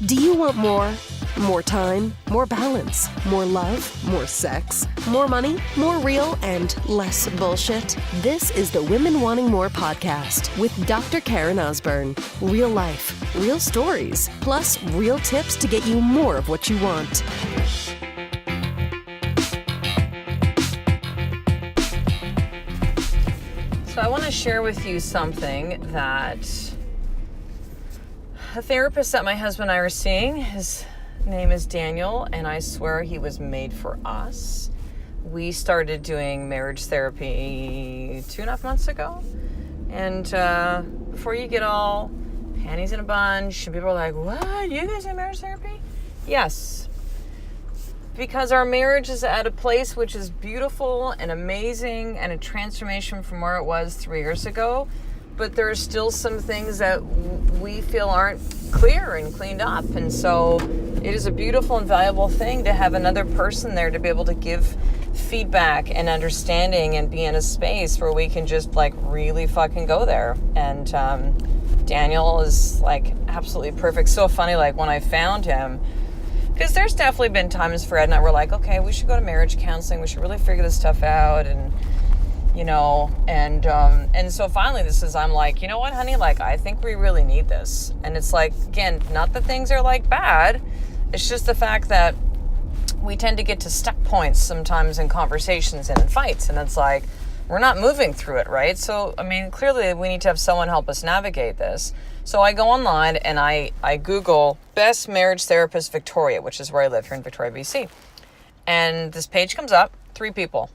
Do you want more? More time, more balance, more love, more sex, more money, more real, and less bullshit? This is the Women Wanting More podcast with Dr. Karen Osborne. Real life, real stories, plus real tips to get you more of what you want. So I want to share with you something that a therapist that my husband and I are seeing, his name is Daniel, and I swear he was made for us. We started doing marriage therapy 2.5 months ago. And before you get all panties in a bunch, and people are like, what? You guys do marriage therapy? Yes. Because our marriage is at a place which is beautiful and amazing and a transformation from where it was 3 years ago. But there are still some things that we feel aren't clear and cleaned up. And so it is a beautiful and valuable thing to have another person there to be able to give feedback and understanding and be in a space where we can just like really fucking go there. And Daniel is like absolutely perfect. So funny, like when I found him, because there's definitely been times Fred and I were like, okay, we should go to marriage counseling. We should really figure this stuff out. And you know, and so finally I'm like, you know what, honey, like, I think we really need this. And it's like, again, not that things are like bad. It's just the fact that we tend to get to stuck points sometimes in conversations and in fights. And it's like, we're not moving through it, right? So, I mean, clearly we need to have someone help us navigate this. So I go online and I Google best marriage therapist Victoria, which is where I live here in Victoria, BC. And this page comes up, 3 people.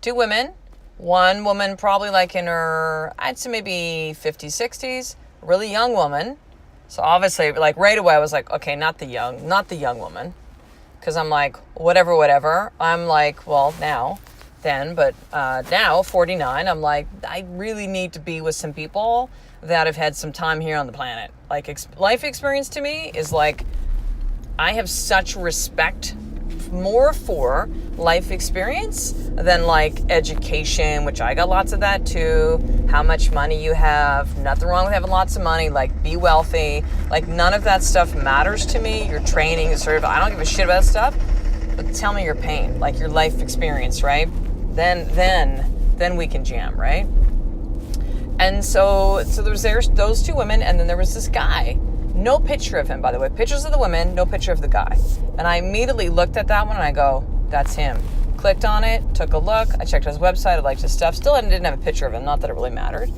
2 women, 1 woman probably like in her, I'd say maybe 50s, 60s, really young woman. So obviously like right away I was like, okay, not the young woman. Cause I'm like, whatever. I'm like, well now 49, I'm like, I really need to be with some people that have had some time here on the planet. Like life experience to me is like, I have such respect more for life experience than like education, which I got lots of that too. How much money you have, nothing wrong with having lots of money, like be wealthy, like none of that stuff matters to me. Your training is sort of, I don't give a shit about stuff, but tell me your pain, like your life experience, right? Then we can jam, right? And so there's those 2 women, and then there was this guy. No picture of him, by the way. Pictures of the women, no picture of the guy. And I immediately looked at that one and I go, that's him. Clicked on it, took a look. I checked his website. I liked his stuff. Still didn't have a picture of him. Not that it really mattered.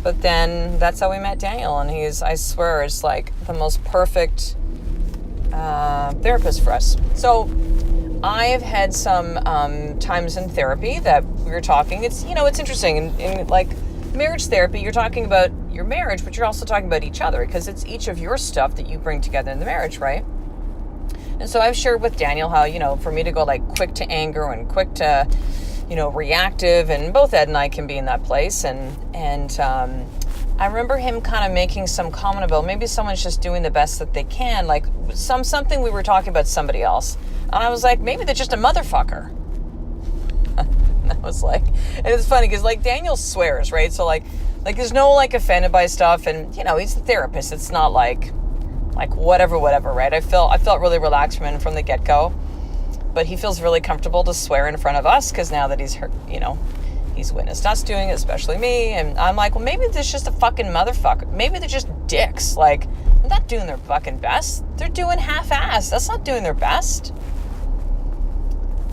But then that's how we met Daniel. And I swear, is like the most perfect therapist for us. So I've had some times in therapy that we were talking. It's, you know, it's interesting. In like marriage therapy, you're talking about your marriage, but you're also talking about each other because it's each of your stuff that you bring together in the marriage, right? And so I've shared with Daniel how, you know, for me to go like quick to anger and quick to, you know, reactive, and both Ed and I can be in that place. And I remember him kind of making some comment about maybe someone's just doing the best that they can, like something we were talking about somebody else. And I was like, maybe they're just a motherfucker. I was like, and it's funny because like Daniel swears, right? So like there's no like offended by stuff, and you know he's a therapist. It's not like whatever, right? I felt really relaxed from the get go, but he feels really comfortable to swear in front of us because now that he's heard, you know, he's witnessed us doing it, especially me. And I'm like, well, maybe there's just a fucking motherfucker. Maybe they're just dicks. Like they're not doing their fucking best. They're doing half-ass. That's not doing their best.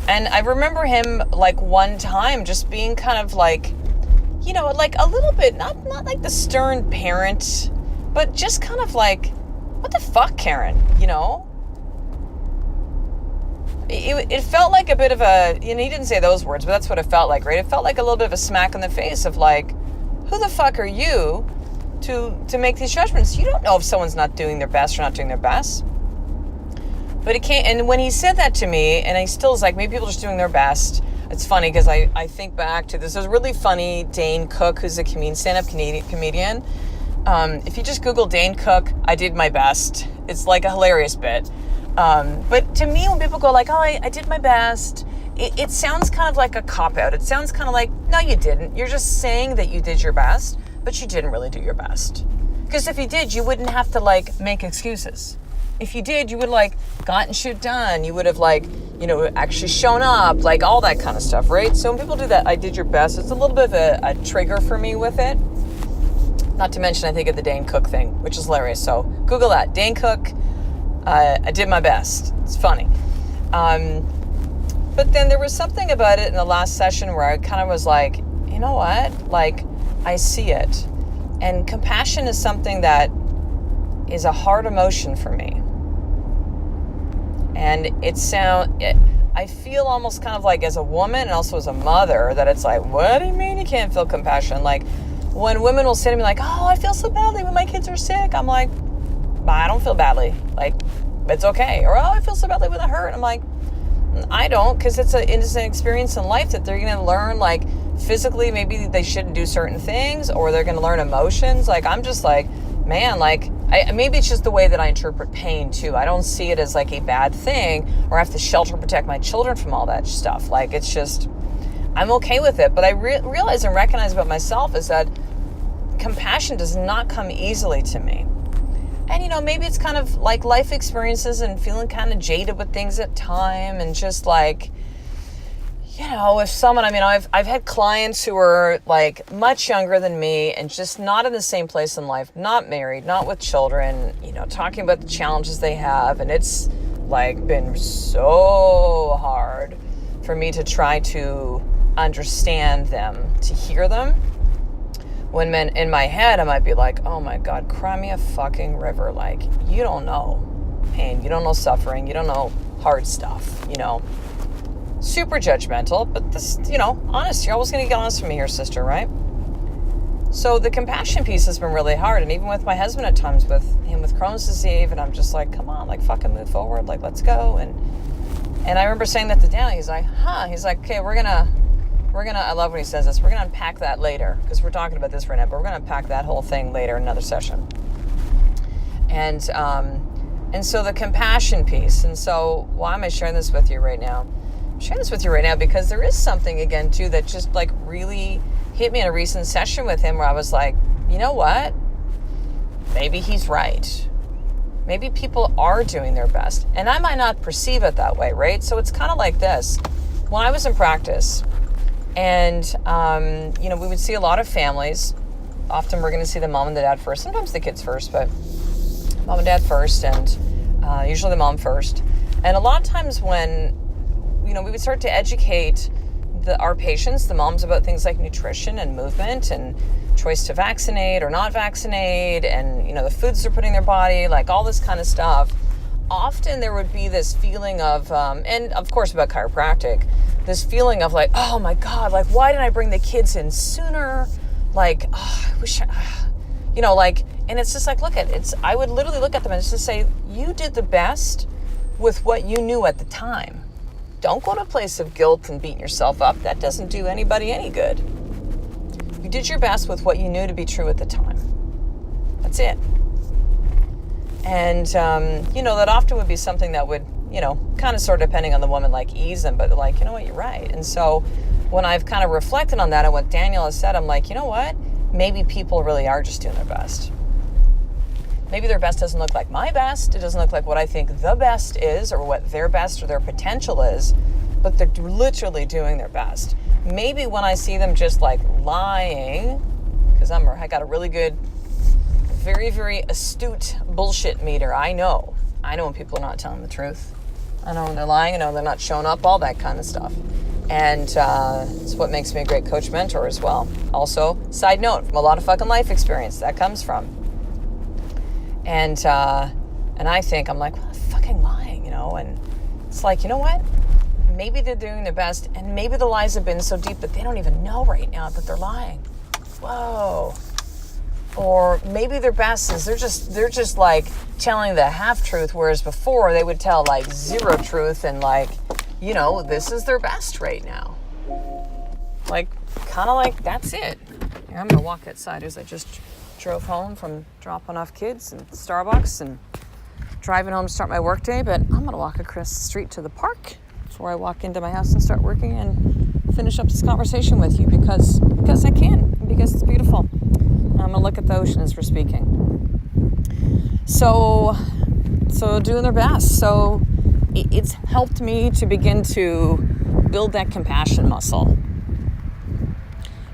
And I remember him like one time just being kind of like, you know, like a little bit, not like the stern parent, but just kind of like, what the fuck, Karen, you know? It felt like a bit of a, you know, he didn't say those words, but that's what it felt like, right? It felt like a little bit of a smack in the face of like, who the fuck are you to make these judgments? You don't know if someone's not doing their best or not doing their best. But it can't, and when he said that to me, and I still was like, maybe people are just doing their best. It's funny because I think back to this. There's a really funny Dane Cook, who's a stand-up comedian. If you just Google Dane Cook, I did my best. It's like a hilarious bit. But to me, when people go like, oh, I did my best, it sounds kind of like a cop-out. It sounds kind of like, no, you didn't. You're just saying that you did your best, but you didn't really do your best. Because if you did, you wouldn't have to like make excuses. If you did, you would like gotten shit done. You would have like, actually shown up, like all that kind of stuff, right? So when people do that, I did your best. It's a little bit of a trigger for me with it. Not to mention, I think of the Dane Cook thing, which is hilarious. So Google that, Dane Cook. I did my best. It's funny. But then there was something about it in the last session where I kind of was like, you know what? Like, I see it. And compassion is something that is a hard emotion for me. And I feel almost kind of like as a woman and also as a mother that it's like, what do you mean you can't feel compassion? Like when women will say to me like, oh, I feel so badly when my kids are sick. I'm like, I don't feel badly. Like, it's okay. Or, oh, I feel so badly when I hurt. I'm like, I don't, because it's an innocent experience in life that they're going to learn, like, physically, maybe they shouldn't do certain things, or they're going to learn emotions. Like, I'm just like, man, like, maybe it's just the way that I interpret pain, too. I don't see it as, like, a bad thing, or I have to shelter and protect my children from all that stuff. Like, it's just, I'm okay with it. But I realize and recognize about myself is that compassion does not come easily to me. And, maybe it's kind of like life experiences and feeling kind of jaded with things at time and just like, if someone, I've had clients who are like much younger than me and just not in the same place in life, not married, not with children, talking about the challenges they have. And it's like been so hard for me to try to understand them, to hear them. When in my head, I might be like, oh my God, cry me a fucking river. Like, you don't know pain, you don't know suffering, you don't know hard stuff, Super judgmental, but this, honest. You're always going to get honest with me here, sister, right? So the compassion piece has been really hard. And even with my husband at times, with him with Crohn's disease, and I'm just like, come on, like fucking move forward, like let's go. And I remember saying that to Dan. He's like, He's like, okay, we're gonna, I love when he says this, we're going to unpack that later, because we're talking about this right now, but we're going to unpack that whole thing later in another session. And so the compassion piece, and so why am I sharing this with you right now? I'm sharing this with you right now because there is something, again, too, that just like really hit me in a recent session with him where I was like, you know what? Maybe he's right. Maybe people are doing their best. And I might not perceive it that way, right? So it's kind of like this. When I was in practice, and, we would see a lot of families. Often we're going to see the mom and the dad first. Sometimes the kids first, but mom and dad first, and usually the mom first. And a lot of times when, we would start to educate our patients, the moms, about things like nutrition and movement and choice to vaccinate or not vaccinate and, the foods they're putting in their body, like all this kind of stuff. Often there would be this feeling of, and of course about chiropractic, this feeling of like, oh my God, like why didn't I bring the kids in sooner? Like, oh, I wish, and it's just like, I would literally look at them and just say, you did the best with what you knew at the time. Don't go to a place of guilt and beating yourself up. That doesn't do anybody any good. You did your best with what you knew to be true at the time. That's it. And, that often would be something that would, kind of sort of depending on the woman, like ease them, but like, you know what, you're right. And so when I've kind of reflected on that and what Daniel has said, I'm like, you know what, maybe people really are just doing their best. Maybe their best doesn't look like my best. It doesn't look like what I think the best is or what their best or their potential is, but they're literally doing their best. Maybe when I see them just like lying, because I got a really good, very, very astute bullshit meter. I know when people are not telling the truth. I know when they're lying. I know they're not showing up, all that kind of stuff. And it's what makes me a great coach mentor as well. Also, side note, from a lot of fucking life experience, that comes from. And I think, I'm like, well, they're fucking lying, and it's like, you know what? Maybe they're doing their best, and maybe the lies have been so deep that they don't even know right now that they're lying. Whoa. Or maybe their best is they're just like telling the half truth, whereas before they would tell like zero truth and like, this is their best right now. Like, kind of like, that's it. Here, I'm going to walk outside as I just drove home from dropping off kids and Starbucks and driving home to start my work day, but I'm going to walk across the street to the park before I walk into my house and start working and finish up this conversation with you because I can, because it's beautiful. I'm going to look at the ocean as we're speaking. So doing their best. So it's helped me to begin to build that compassion muscle.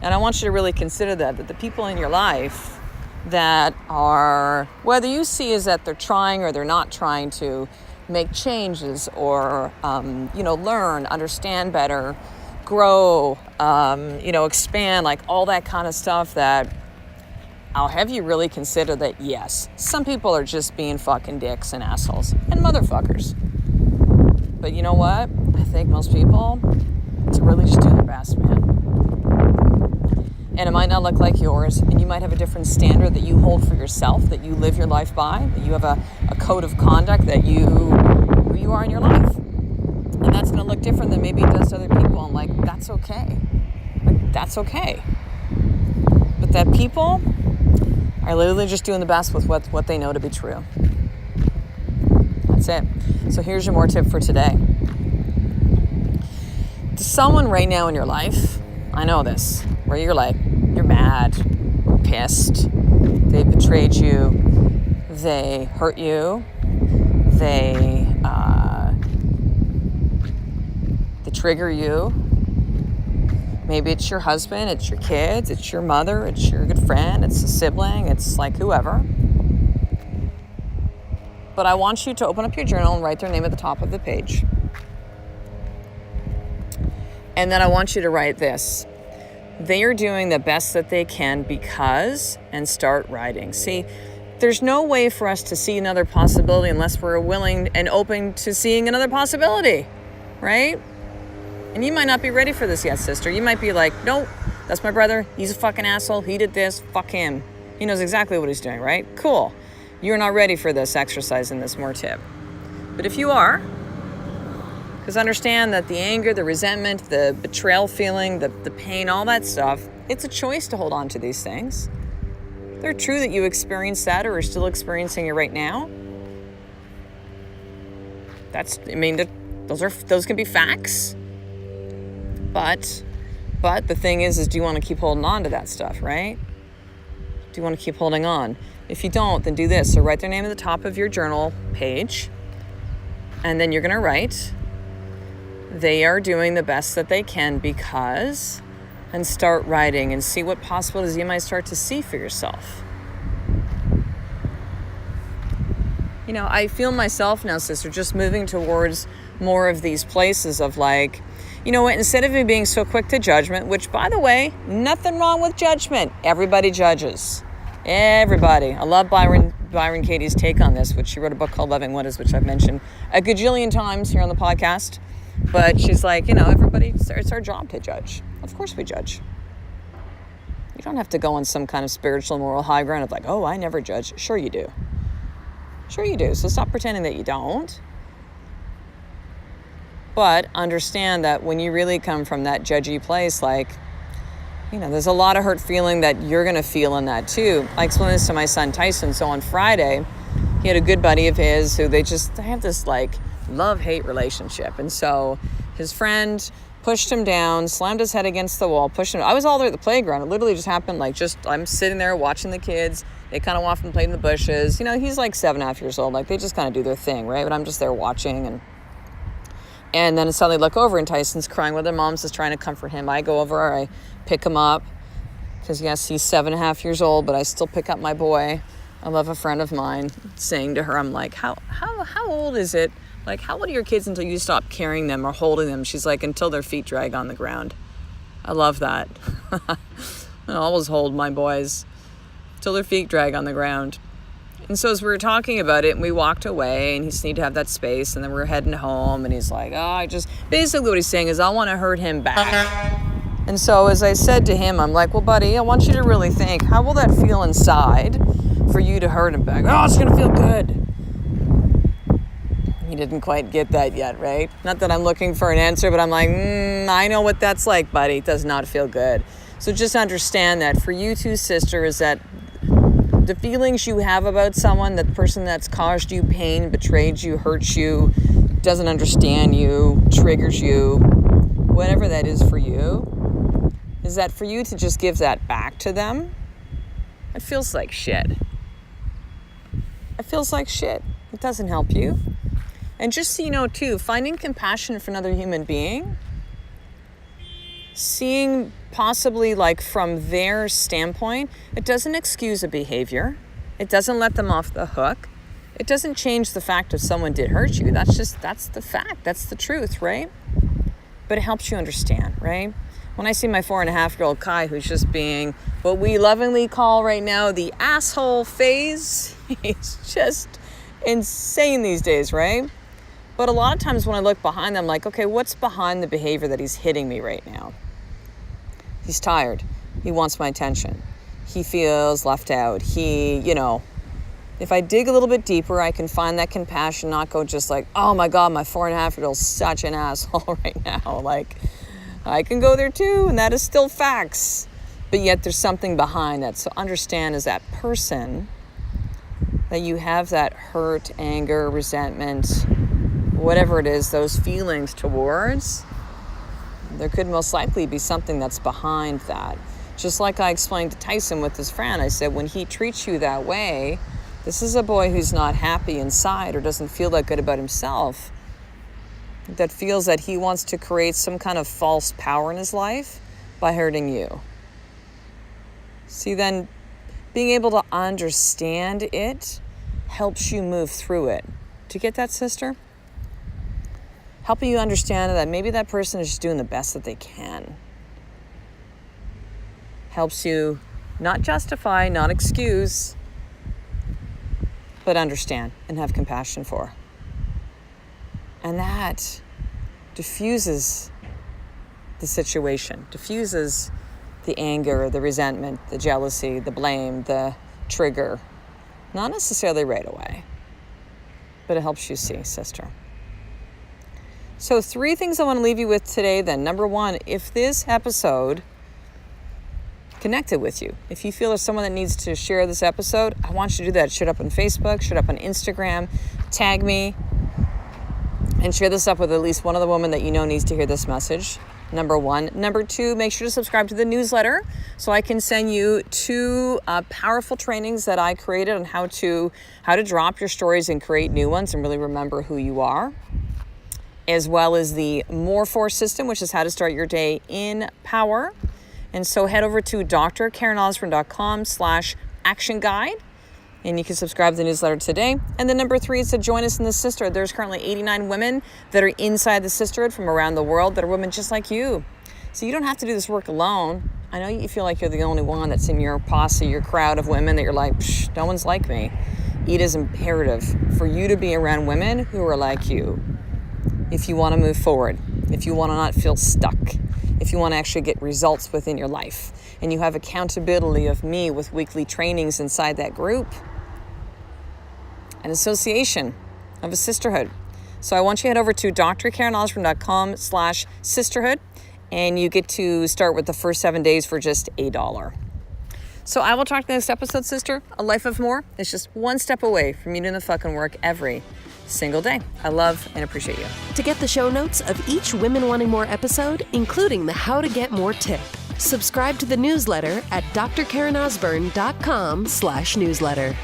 And I want you to really consider that the people in your life that are, whether you see is that they're trying or they're not trying to make changes or, learn, understand better, grow, expand, like all that kind of stuff, that I'll have you really consider that, yes, some people are just being fucking dicks and assholes and motherfuckers. But you know what? I think most people, to really just do their best, man. And it might not look like yours, and you might have a different standard that you hold for yourself, that you live your life by, that you have a code of conduct that who you are in your life. And that's going to look different than maybe it does to other people. And like, that's okay. Like, that's okay. But that people are literally just doing the best with what they know to be true. That's it. So here's your more tip for today. To someone right now in your life, I know this, where you're mad, pissed, they betrayed you, they hurt you, they trigger you. Maybe it's your husband, it's your kids, it's your mother, it's your good friend, it's a sibling, it's like whoever. But I want you to open up your journal and write their name at the top of the page. And then I want you to write this. They are doing the best that they can because, and start writing. See, there's no way for us to see another possibility unless we're willing and open to seeing another possibility, right? And you might not be ready for this yet, sister. You might be like, nope, that's my brother. He's a fucking asshole. He did this. Fuck him. He knows exactly what he's doing, right? Cool. You're not ready for this exercise in this more tip. But if you are, because understand that the anger, the resentment, the betrayal feeling, the pain, all that stuff, it's a choice to hold on to these things. They're true that you experienced that or are still experiencing it right now. Those can be facts. But the thing is do you want to keep holding on to that stuff, right? Do you want to keep holding on? If you don't, then do this. So write their name at the top of your journal page. And then you're going to write, they are doing the best that they can because, and start writing and see what possibilities you might start to see for yourself. I feel myself now, sister, just moving towards more of these places of like, you know what, instead of me being so quick to judgment, which, by the way, nothing wrong with judgment. Everybody judges. Everybody. I love Byron Katie's take on this, which she wrote a book called Loving What Is, which I've mentioned a gajillion times here on the podcast. But she's like, everybody, it's our job to judge. Of course we judge. You don't have to go on some kind of spiritual moral high ground of like, oh, I never judge. Sure you do. Sure you do. So stop pretending that you don't. But understand that when you really come from that judgy place, like, there's a lot of hurt feeling that you're going to feel in that too. I explained this to my son Tyson. So on Friday, he had a good buddy of his who they have this like love-hate relationship. And so his friend pushed him down, slammed his head against the wall, pushed him. I was all there at the playground. It literally just happened I'm sitting there watching the kids. They kind of off and played in the bushes. He's like 7.5 years old. Like they just kind of do their thing, right? But I'm just there watching and then suddenly look over and Tyson's crying with their mom's just trying to comfort him. I go over, I pick him up because yes, he's 7.5 years old, but I still pick up my boy. I love a friend of mine saying to her, I'm like, how old is it? Like, how old are your kids until you stop carrying them or holding them? She's like, until their feet drag on the ground. I love that. I always hold my boys till their feet drag on the ground. And so as we were talking about it and we walked away and he just needed to have that space and then we're heading home and he's like, basically what he's saying is I want to hurt him back. And so as I said to him, I'm like, well, buddy, I want you to really think, how will that feel inside for you to hurt him back? Oh, it's going to feel good. He didn't quite get that yet, right? Not that I'm looking for an answer, but I'm like, I know what that's like, buddy. It does not feel good. So just understand that for you two, sister, is that the feelings you have about someone, that person that's caused you pain, betrayed you, hurt you, doesn't understand you, triggers you, whatever that is for you, is that for you to just give that back to them, it feels like shit. It It feels like shit. It doesn't help you. And just so you know too, finding compassion for another human being, seeing possibly like from their standpoint, it doesn't excuse a behavior. It doesn't let them off the hook. It doesn't change the fact if someone did hurt you. That's the fact. That's the truth, right? But it helps you understand, right? When I see my 4.5-year-old Kai, who's just being what we lovingly call right now the asshole phase, he's just insane these days, right? But a lot of times when I look behind them, I'm like, okay, what's behind the behavior that he's hitting me right now? He's tired. He wants my attention. He feels left out. If I dig a little bit deeper, I can find that compassion, not go just like, oh my God, my 4.5-year-old's such an asshole right now. Like, I can go there too, and that is still facts. But yet there's something behind that. So understand as that person that you have that hurt, anger, resentment, whatever it is, those feelings towards, there could most likely be something that's behind that. Just like I explained to Tyson with his friend, I said, when he treats you that way, this is a boy who's not happy inside or doesn't feel that good about himself, that feels that he wants to create some kind of false power in his life by hurting you. See, then being able to understand it helps you move through it. Do you get that, sister? Helping you understand that maybe that person is just doing the best that they can. Helps you not justify, not excuse, but understand and have compassion for. And that diffuses the situation, diffuses the anger, the resentment, the jealousy, the blame, the trigger. Not necessarily right away, but it helps you see, sister. So 3 things I want to leave you with today then. Number 1, if this episode connected with you, if you feel there's someone that needs to share this episode, I want you to do that. Share it up on Facebook, share it up on Instagram, tag me, and share this up with at least one other woman that you know needs to hear this message. Number 1. Number 2, make sure to subscribe to the newsletter so I can send you 2 powerful trainings that I created on how to drop your stories and create new ones and really remember who you are, as well as the More Force system, which is how to start your day in power. And so head over to drkarenosborne.com/action guide, and you can subscribe to the newsletter today. And then number 3 is to join us in the sisterhood. There's currently 89 women that are inside the sisterhood from around the world that are women just like you. So you don't have to do this work alone. I know you feel like you're the only one that's in your posse, your crowd of women that you're like, no one's like me. It is imperative for you to be around women who are like you. If you want to move forward, if you want to not feel stuck, if you want to actually get results within your life, and you have accountability of me with weekly trainings inside that group, an association of a sisterhood. So I want you to head over to drkarenosborne.com/sisterhood, and you get to start with the first 7 days for just $1. So I will talk to you next episode, sister. A life of more is just one step away from you doing the fucking work every single day. I love and appreciate you. To get the show notes of each Women Wanting More episode, including the How to Get More tip, subscribe to the newsletter at drkarenosborne.com/newsletter.